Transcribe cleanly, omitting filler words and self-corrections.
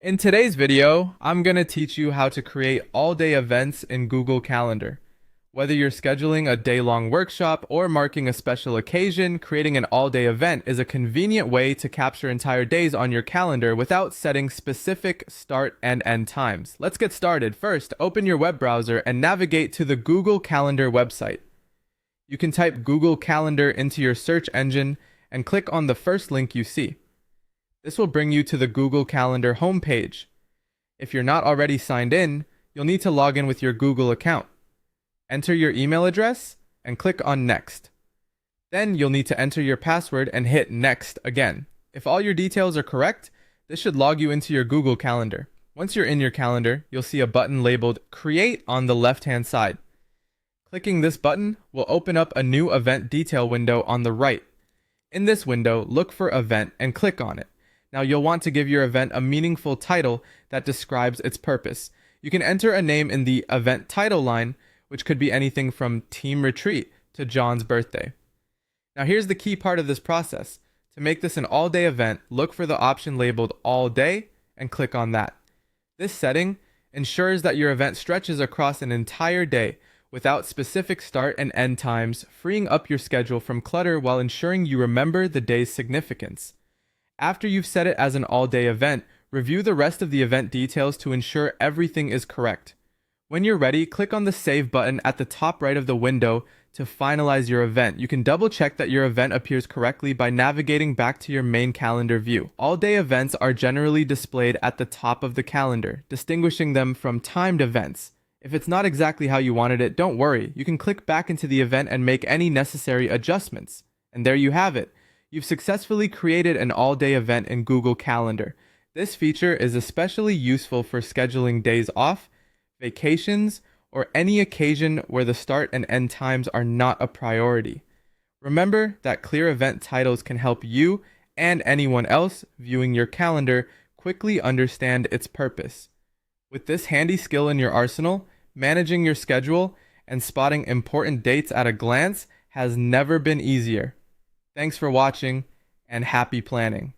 In today's video, I'm going to teach you how to create all-day events in Google Calendar. Whether you're scheduling a day-long workshop or marking a special occasion, creating an all-day event is a convenient way to capture entire days on your calendar without setting specific start and end times. Let's get started. First, open your web browser and navigate to the Google Calendar website. You can type Google Calendar into your search engine and click on the first link you see. This will bring you to the Google Calendar homepage. If you're not already signed in, you'll need to log in with your Google account. Enter your email address and click on Next. Then you'll need to enter your password and hit Next again. If all your details are correct, this should log you into your Google Calendar. Once you're in your calendar, you'll see a button labeled Create on the left-hand side. Clicking this button will open up a new event detail window on the right. In this window, look for Event and click on it. Now you'll want to give your event a meaningful title that describes its purpose. You can enter a name in the event title line, which could be anything from Team Retreat to John's birthday. Now here's the key part of this process. To make this an all-day event, look for the option labeled All Day and click on that. This setting ensures that your event stretches across an entire day without specific start and end times, freeing up your schedule from clutter while ensuring you remember the day's significance. After you've set it as an all-day event, review the rest of the event details to ensure everything is correct. When you're ready, click on the Save button at the top right of the window to finalize your event. You can double-check that your event appears correctly by navigating back to your main calendar view. All-day events are generally displayed at the top of the calendar, distinguishing them from timed events. If it's not exactly how you wanted it, don't worry. You can click back into the event and make any necessary adjustments. And there you have it. You've successfully created an all-day event in Google Calendar. This feature is especially useful for scheduling days off, vacations, or any occasion where the start and end times are not a priority. Remember that clear event titles can help you and anyone else viewing your calendar quickly understand its purpose. With this handy skill in your arsenal, managing your schedule and spotting important dates at a glance has never been easier. Thanks for watching, and happy planning.